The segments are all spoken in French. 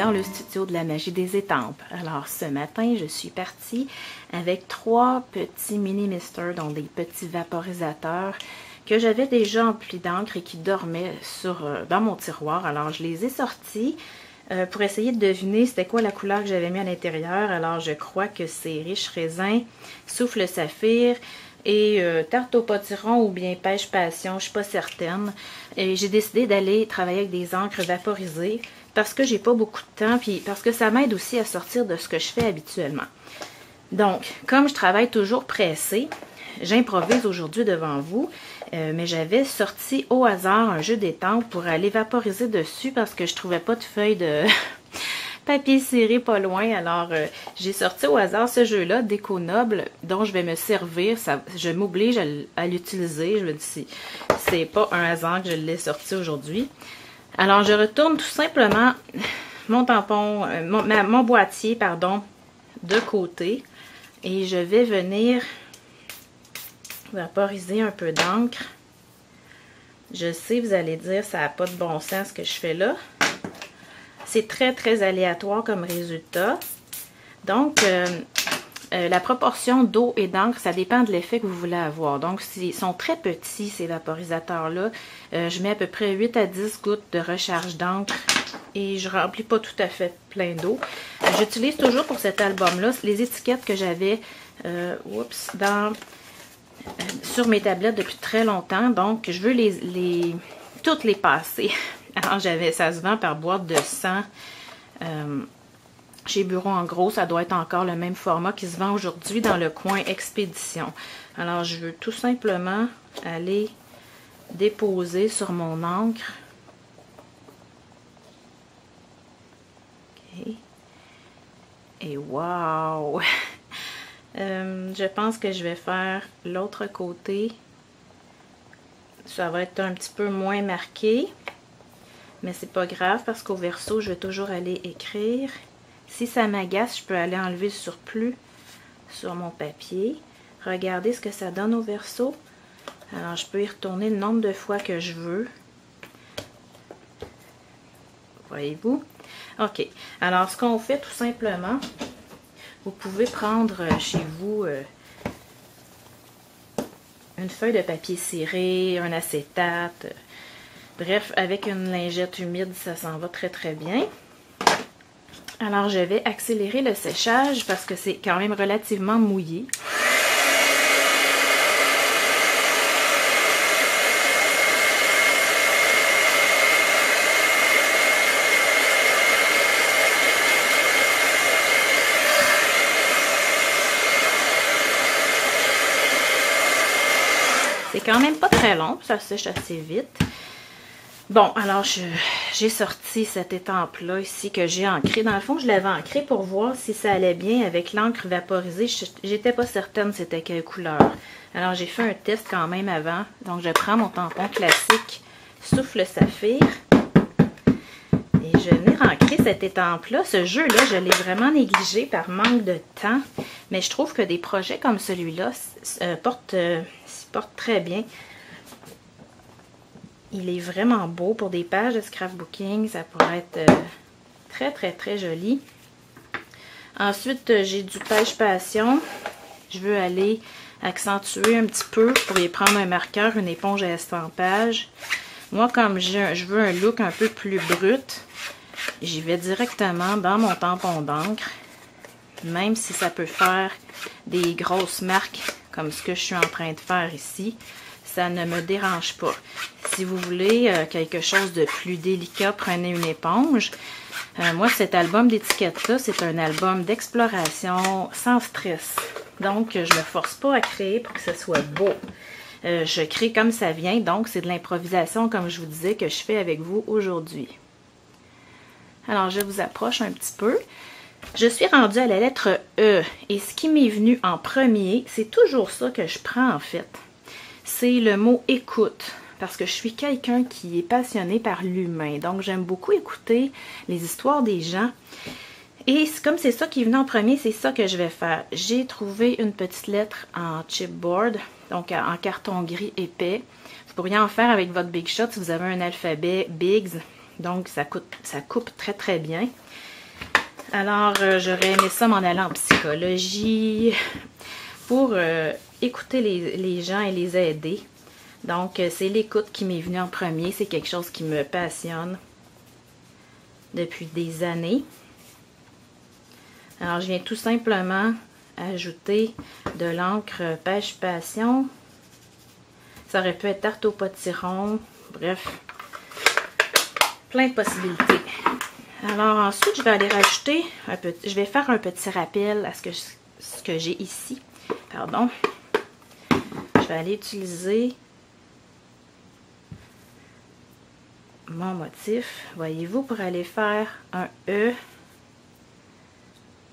dans le studio de la magie des étampes. Alors ce matin, je suis partie avec 3 petits mini misters, donc des petits vaporisateurs que j'avais déjà emplis d'encre et qui dormaient dans mon tiroir. Alors je les ai sortis pour essayer de deviner c'était quoi la couleur que j'avais mis à l'intérieur. Alors je crois que c'est riche raisin, souffle saphir et tarte au potiron ou bien pêche passion, je ne suis pas certaine. Et j'ai décidé d'aller travailler avec des encres vaporisées parce que j'ai pas beaucoup de temps, puis parce que ça m'aide aussi à sortir de ce que je fais habituellement. Donc, comme je travaille toujours pressée, j'improvise aujourd'hui devant vous, mais j'avais sorti au hasard un jeu d'étampes pour aller vaporiser dessus parce que je trouvais pas de feuilles de papier ciré pas loin. Alors, j'ai sorti au hasard ce jeu-là, Déco Noble, dont je vais me servir. Je m'oblige à l'utiliser. Je me dis, c'est pas un hasard que je l'ai sorti aujourd'hui. Alors, je retourne tout simplement mon tampon, mon boîtier, pardon, de côté. Et je vais venir vaporiser un peu d'encre. Je sais, vous allez dire, ça n'a pas de bon sens ce que je fais là. C'est très, très aléatoire comme résultat. Donc, la proportion d'eau et d'encre, ça dépend de l'effet que vous voulez avoir. Donc, s'ils sont très petits, ces vaporisateurs-là, je mets à peu près 8 à 10 gouttes de recharge d'encre et je ne remplis pas tout à fait plein d'eau. J'utilise toujours pour cet album-là les étiquettes que j'avais sur mes tablettes depuis très longtemps. Donc, je veux toutes les passer. Alors, ça se vend par boîte de 100. Chez Bureau en gros, ça doit être encore le même format qui se vend aujourd'hui dans le coin Expédition. Alors, je veux tout simplement aller déposer sur mon encre. OK. Et wow! Je pense que je vais faire l'autre côté. Ça va être un petit peu moins marqué. Mais c'est pas grave parce qu'au verso, je vais toujours aller écrire. Si ça m'agace, je peux aller enlever le surplus sur mon papier. Regardez ce que ça donne au verso. Alors, je peux y retourner le nombre de fois que je veux. Voyez-vous? OK. Alors, ce qu'on fait tout simplement, vous pouvez prendre chez vous une feuille de papier ciré, un acétate. Bref, avec une lingette humide, ça s'en va très très bien. Alors, je vais accélérer le séchage parce que c'est quand même relativement mouillé. C'est quand même pas très long, ça sèche assez vite. Bon, alors j'ai sorti cette étampe-là ici que j'ai ancrée. Dans le fond, je l'avais ancrée pour voir si ça allait bien avec l'encre vaporisée. J'étais pas certaine c'était quelle couleur. Alors, j'ai fait un test quand même avant. Donc, je prends mon tampon classique Souffle Saphir. Et je vais venir ancrer cette étampe-là. Ce jeu-là, je l'ai vraiment négligé par manque de temps. Mais je trouve que des projets comme celui-là s'y portent très bien. Il est vraiment beau pour des pages de scrapbooking. Ça pourrait être très, très, très joli. Ensuite, j'ai du pêche passion. Je veux aller accentuer un petit peu pour y prendre un marqueur, une éponge à estampage. Moi, comme je veux un look un peu plus brut, j'y vais directement dans mon tampon d'encre. Même si ça peut faire des grosses marques comme ce que je suis en train de faire ici. Ça ne me dérange pas. Si vous voulez quelque chose de plus délicat, prenez une éponge. Moi, cet album d'étiquette-là, c'est un album d'exploration sans stress. Donc, je ne me force pas à créer pour que ce soit beau. Je crée comme ça vient, donc c'est de l'improvisation, comme je vous disais, que je fais avec vous aujourd'hui. Alors, je vous approche un petit peu. Je suis rendue à la lettre E. Et ce qui m'est venu en premier, c'est toujours ça que je prends en fait. C'est le mot écoute, parce que je suis quelqu'un qui est passionné par l'humain. Donc, j'aime beaucoup écouter les histoires des gens. Et comme c'est ça qui est venu en premier, c'est ça que je vais faire. J'ai trouvé une petite lettre en chipboard, donc en carton gris épais. Vous pourriez en faire avec votre Big Shot si vous avez un alphabet Bigs. Donc, ça coupe très très bien. Alors, j'aurais aimé ça m'en aller en psychologie pour écouter les gens et les aider. Donc, c'est l'écoute qui m'est venue en premier. C'est quelque chose qui me passionne depuis des années. Alors, je viens tout simplement ajouter de l'encre Pêche Passion. Ça aurait pu être tarte au potiron. Bref, plein de possibilités. Alors, ensuite, je vais aller rajouter je vais faire un petit rappel à ce que j'ai ici. Pardon. Je vais aller utiliser mon motif, voyez-vous, pour aller faire un E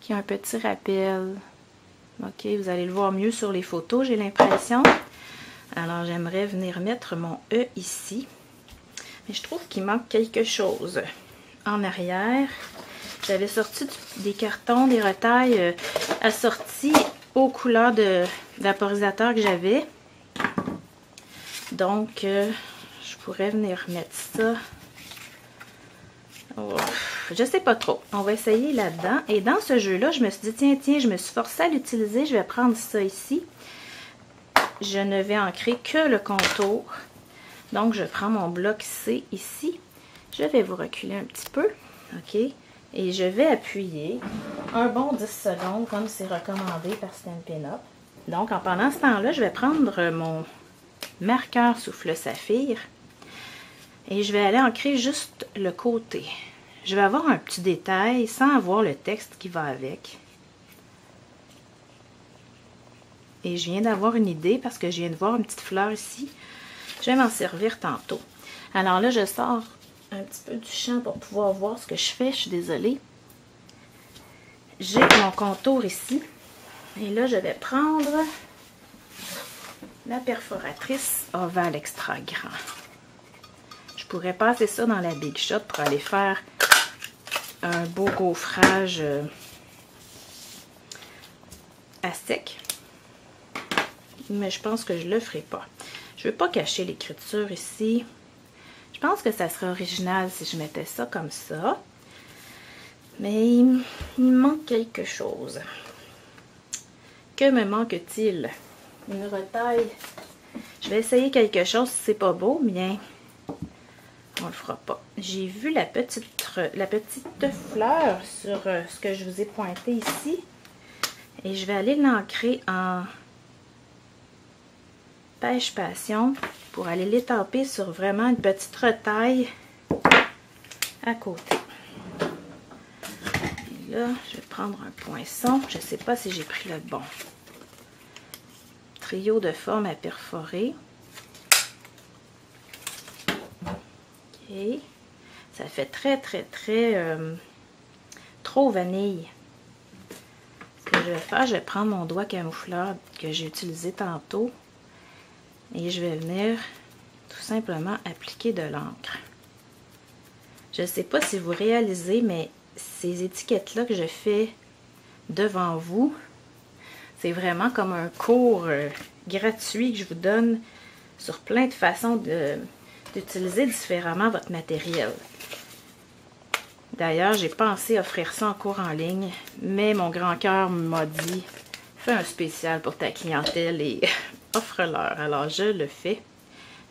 qui a un petit rappel. Ok, vous allez le voir mieux sur les photos, j'ai l'impression. Alors, j'aimerais venir mettre mon E ici. Mais je trouve qu'il manque quelque chose. En arrière, j'avais sorti des cartons, des retailles assortis aux couleurs de vaporisateur que j'avais. Donc, je pourrais venir mettre ça. Oh, je sais pas trop. On va essayer là-dedans. Et dans ce jeu-là, je me suis dit, tiens, je me suis forcée à l'utiliser. Je vais prendre ça ici. Je ne vais ancrer que le contour. Donc, je prends mon bloc C ici. Je vais vous reculer un petit peu. OK? Et je vais appuyer un bon 10 secondes, comme c'est recommandé par Stampin' Up. Donc, pendant ce temps-là, je vais prendre mon marqueur souffle saphir et je vais aller ancrer juste le côté. Je vais avoir un petit détail sans avoir le texte qui va avec. Et je viens d'avoir une idée parce que je viens de voir une petite fleur ici. Je vais m'en servir tantôt. Alors là, je sors un petit peu du champ pour pouvoir voir ce que je fais. Je suis désolée. J'ai mon contour ici. Et là, je vais prendre la perforatrice ovale extra grand. Je pourrais passer ça dans la Big Shot pour aller faire un beau gaufrage à sec. Mais je pense que je le ferai pas. Je ne veux pas cacher l'écriture ici. Je pense que ça serait original si je mettais ça comme ça. Mais il manque quelque chose. Que me manque-t-il? Une retaille. Je vais essayer quelque chose. Si c'est pas beau, bien, on le fera pas. J'ai vu la petite fleur sur ce que je vous ai pointé ici. Et je vais aller l'ancrer en Pêche Passion pour aller l'étaper sur vraiment une petite retaille à côté. Et là, je vais prendre un poinçon. Je ne sais pas si j'ai pris le bon. Trio de formes à perforer. Ok. Ça fait très trop vanille. Ce que je vais faire, je vais prendre mon doigt camoufleur que j'ai utilisé tantôt. Et je vais venir tout simplement appliquer de l'encre. Je ne sais pas si vous réalisez, mais ces étiquettes-là que je fais devant vous, c'est vraiment comme un cours gratuit que je vous donne sur plein de façons d'utiliser différemment votre matériel. D'ailleurs, j'ai pensé offrir ça en cours en ligne, mais mon grand cœur m'a dit « Fais un spécial pour ta clientèle et offre-leur ». Alors, je le fais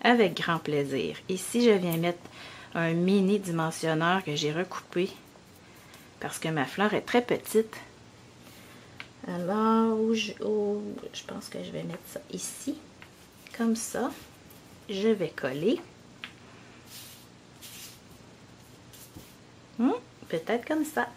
avec grand plaisir. Ici, je viens mettre un mini dimensionneur que j'ai recoupé parce que ma fleur est très petite. Alors, je pense que je vais mettre ça ici, comme ça. Je vais coller. Peut-être comme ça.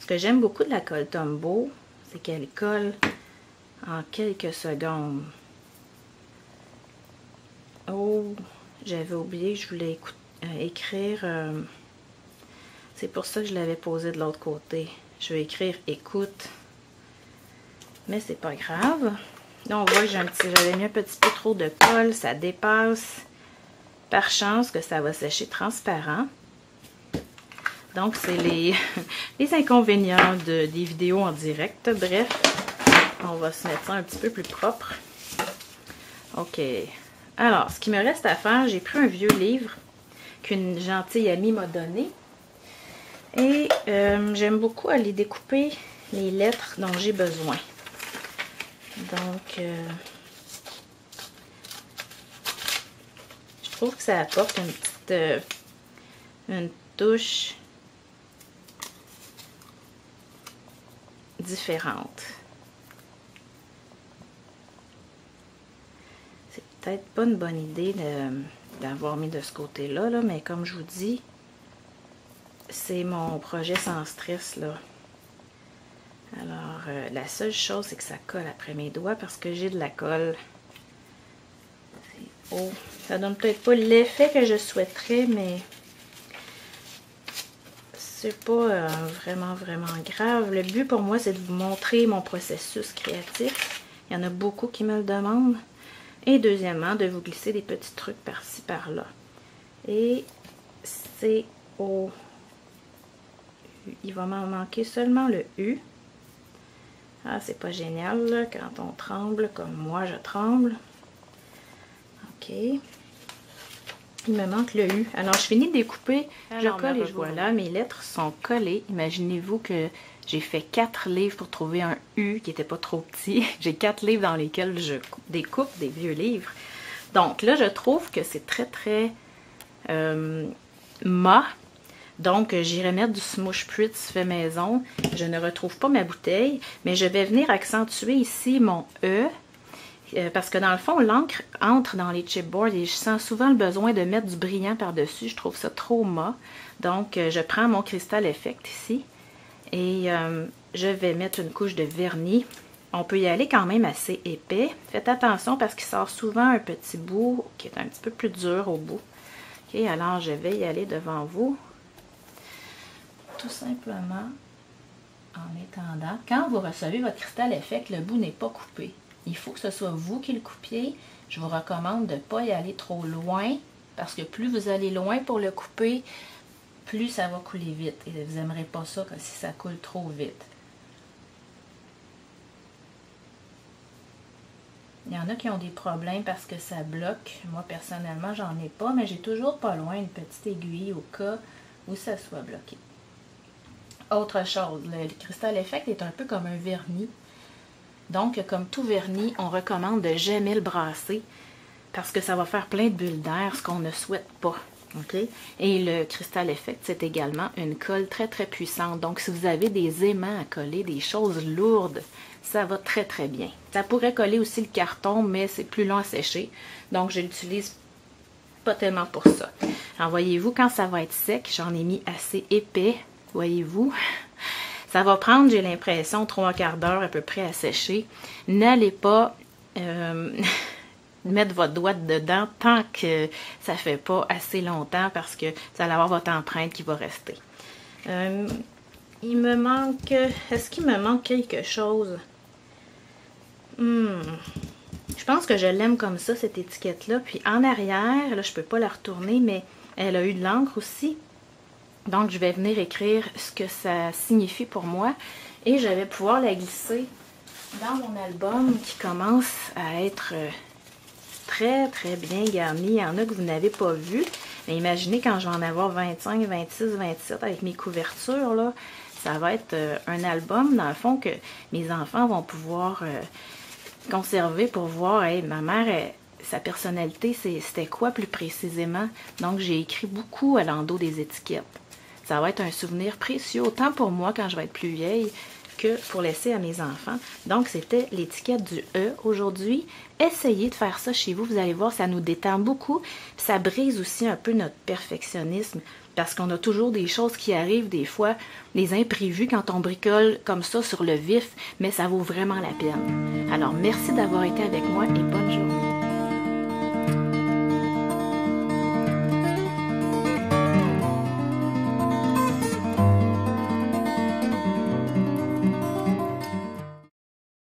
Ce que j'aime beaucoup de la colle Tombow, c'est qu'elle colle en quelques secondes. Oh, j'avais oublié que je voulais écrire. C'est pour ça que je l'avais posé de l'autre côté. Je vais écrire écoute. Mais c'est pas grave. Là, on voit que j'avais mis un petit peu trop de colle. Ça dépasse. Par chance que ça va sécher transparent. Donc, c'est les inconvénients des vidéos en direct. Bref, on va se mettre ça un petit peu plus propre. OK. Alors, ce qui me reste à faire, j'ai pris un vieux livre qu'une gentille amie m'a donné. Et j'aime beaucoup aller découper les lettres dont j'ai besoin. Donc, je trouve que ça apporte une petite une touche différente. C'est peut-être pas une bonne idée d'avoir mis de ce côté-là, là, mais comme je vous dis, c'est mon projet sans stress, là. Alors, la seule chose, c'est que ça colle après mes doigts parce que j'ai de la colle. Oh, ça donne peut-être pas l'effet que je souhaiterais, mais c'est pas vraiment grave. Le but pour moi, c'est de vous montrer mon processus créatif. Il y en a beaucoup qui me le demandent. Et deuxièmement, de vous glisser des petits trucs par-ci, par-là. Et c'est au... Il va m'en manquer seulement le U. Ah, c'est pas génial, là, quand on tremble, comme moi, je tremble. OK. Il me manque le U. Alors, je finis de découper. Je colle et voilà, mes lettres sont collées. Imaginez-vous que j'ai fait 4 livres pour trouver un U qui n'était pas trop petit. J'ai 4 livres dans lesquels je découpe des vieux livres. Donc là, je trouve que c'est très mat. Donc, j'irai mettre du Smoosh Spritz fait maison. Je ne retrouve pas ma bouteille, mais je vais venir accentuer ici mon E. Parce que dans le fond, l'encre entre dans les chipboards et je sens souvent le besoin de mettre du brillant par-dessus. Je trouve ça trop mat. Donc, je prends mon Crystal Effect ici et je vais mettre une couche de vernis. On peut y aller quand même assez épais. Faites attention parce qu'il sort souvent un petit bout qui est un petit peu plus dur au bout. OK, alors je vais y aller devant vous. Tout simplement en étendant. Quand vous recevez votre Crystal Effect, le bout n'est pas coupé. Il faut que ce soit vous qui le coupiez. Je vous recommande de ne pas y aller trop loin parce que plus vous allez loin pour le couper, plus ça va couler vite. Et vous n'aimerez pas ça si ça coule trop vite. Il y en a qui ont des problèmes parce que ça bloque. Moi, personnellement, j'en ai pas, mais j'ai toujours pas loin une petite aiguille au cas où ça soit bloqué. Autre chose, le Crystal Effect est un peu comme un vernis. Donc, comme tout vernis, on recommande de jamais le brasser parce que ça va faire plein de bulles d'air, ce qu'on ne souhaite pas. Okay? Et le Crystal Effect, c'est également une colle très puissante. Donc, si vous avez des aimants à coller, des choses lourdes, ça va très bien. Ça pourrait coller aussi le carton, mais c'est plus long à sécher. Donc, je l'utilise pas tellement pour ça. Alors, voyez-vous, quand ça va être sec, j'en ai mis assez épais, voyez-vous. Ça va prendre, j'ai l'impression, 3/4 d'heure à peu près à sécher. N'allez pas mettre votre doigt dedans tant que ça ne fait pas assez longtemps parce que vous allez avoir votre empreinte qui va rester. Il me manque... Est-ce qu'il me manque quelque chose? Je pense que je l'aime comme ça, cette étiquette-là. Puis en arrière, là, je ne peux pas la retourner, mais elle a eu de l'encre aussi. Donc, je vais venir écrire ce que ça signifie pour moi. Et je vais pouvoir la glisser dans mon album qui commence à être très bien garni. Il y en a que vous n'avez pas vu. Mais imaginez quand je vais en avoir 25, 26, 27 avec mes couvertures, là. Ça va être un album, dans le fond, que mes enfants vont pouvoir conserver pour voir, hey, ma mère, sa personnalité, c'était quoi plus précisément? Donc, j'ai écrit beaucoup à l'endos des étiquettes. Ça va être un souvenir précieux, autant pour moi quand je vais être plus vieille que pour laisser à mes enfants. Donc, c'était l'étiquette du E aujourd'hui. Essayez de faire ça chez vous. Vous allez voir, ça nous détend beaucoup. Ça brise aussi un peu notre perfectionnisme parce qu'on a toujours des choses qui arrivent, des fois, des imprévus quand on bricole comme ça sur le vif, mais ça vaut vraiment la peine. Alors, merci d'avoir été avec moi et bonne journée.